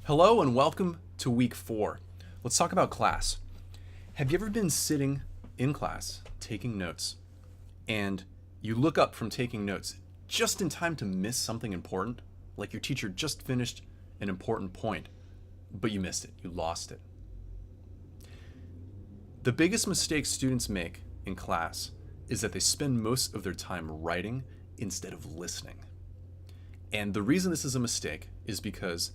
Hello and welcome to week 4. Let's talk about class. Have you ever been sitting in class taking notes and you look up from taking notes just in time to miss something important? Like your teacher just finished an important point, but you missed it, you lost it. The biggest mistake students make in class is that they spend most of their time writing instead of listening. And the reason this is a mistake is because,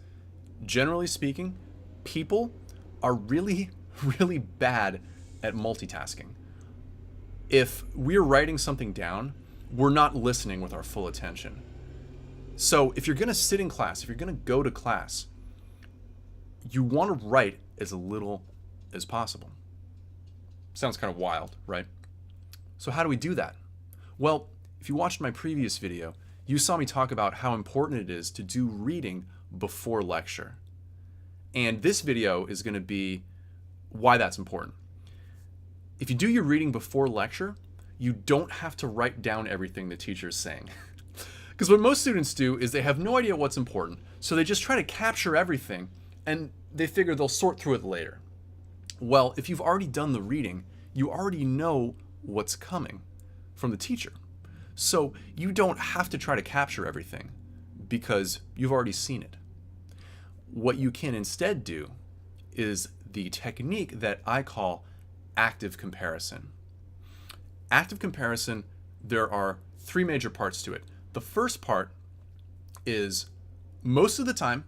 generally speaking, people are really bad at multitasking. If we're writing something down, we're not listening with our full attention. So if you're going to sit in class, if you're going to go to class, you want to write as little as possible. Sounds kind of wild, right? So how do we do that? Well, if you watched my previous video, you saw me talk about how important it is to do reading before lecture. And this video is going to be why that's important. If you do your reading before lecture, you don't have to write down everything the teacher is saying. Because what most students do is they have no idea what's important, so they just try to capture everything and they figure they'll sort through it later. Well, if you've already done the reading, you already know what's coming from the teacher. So you don't have to try to capture everything because you've already seen it. What you can instead do is the technique that I call active comparison. Active comparison, there are 3 major parts to it. The first part is most of the time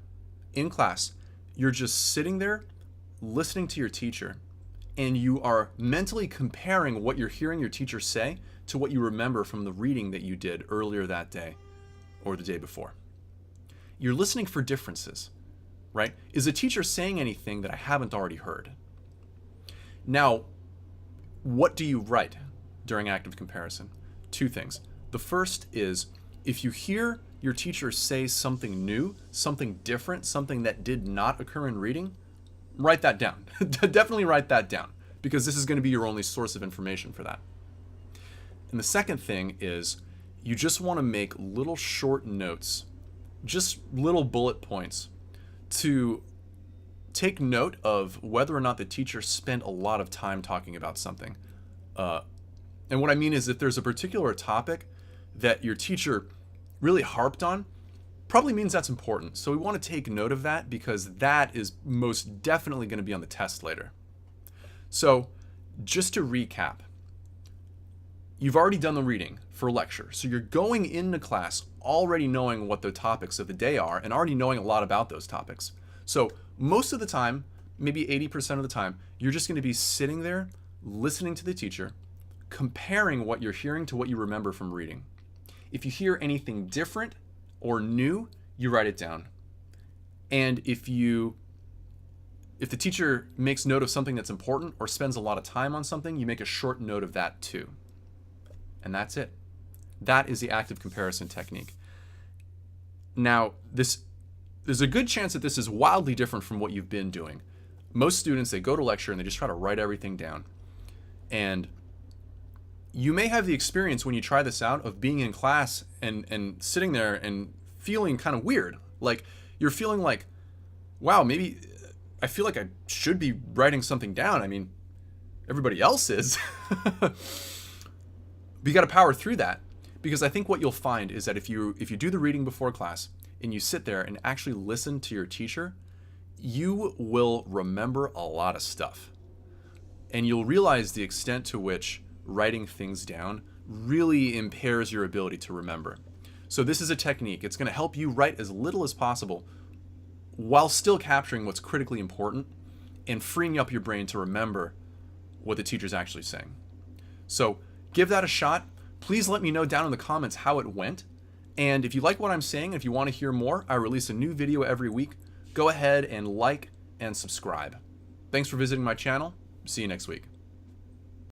in class, you're just sitting there listening to your teacher and you are mentally comparing what you're hearing your teacher say to what you remember from the reading that you did earlier that day or the day before. You're listening for differences, right? Is the teacher saying anything that I haven't already heard? Now, what do you write during active comparison? 2 things. The first is if you hear your teacher say something new, something different, something that did not occur in reading, write that down. Definitely write that down because this is going to be your only source of information for that. And the second thing is you just want to make little short notes, just little bullet points to take note of whether or not the teacher spent a lot of time talking about something. And what I mean is if there's a particular topic that your teacher really harped on, probably means that's important. So we want to take note of that because that is most definitely going to be on the test later. So just to recap, you've already done the reading for lecture. So you're going into class already knowing what the topics of the day are and already knowing a lot about those topics. So most of the time, maybe 80% of the time, you're just going to be sitting there listening to the teacher, comparing what you're hearing to what you remember from reading. If you hear anything different or new, you write it down. And if the teacher makes note of something that's important or spends a lot of time on something, you make a short note of that too. And that's it. That is the active comparison technique. Now, there's a good chance that this is wildly different from what you've been doing. Most students, they go to lecture and they just try to write everything down. And you may have the experience when you try this out of being in class and sitting there and feeling kind of weird. Like you're feeling like, wow, maybe I feel like I should be writing something down. I mean, everybody else is. But you got to power through that because I think what you'll find is that if you do the reading before class and you sit there and actually listen to your teacher, you will remember a lot of stuff. And you'll realize the extent to which writing things down really impairs your ability to remember. So this is a technique. It's going to help you write as little as possible while still capturing what's critically important and freeing up your brain to remember what the teacher's actually saying. So give that a shot. Please let me know down in the comments how it went. And if you like what I'm saying, if you want to hear more, I release a new video every week. Go ahead and like and subscribe. Thanks for visiting my channel. See you next week.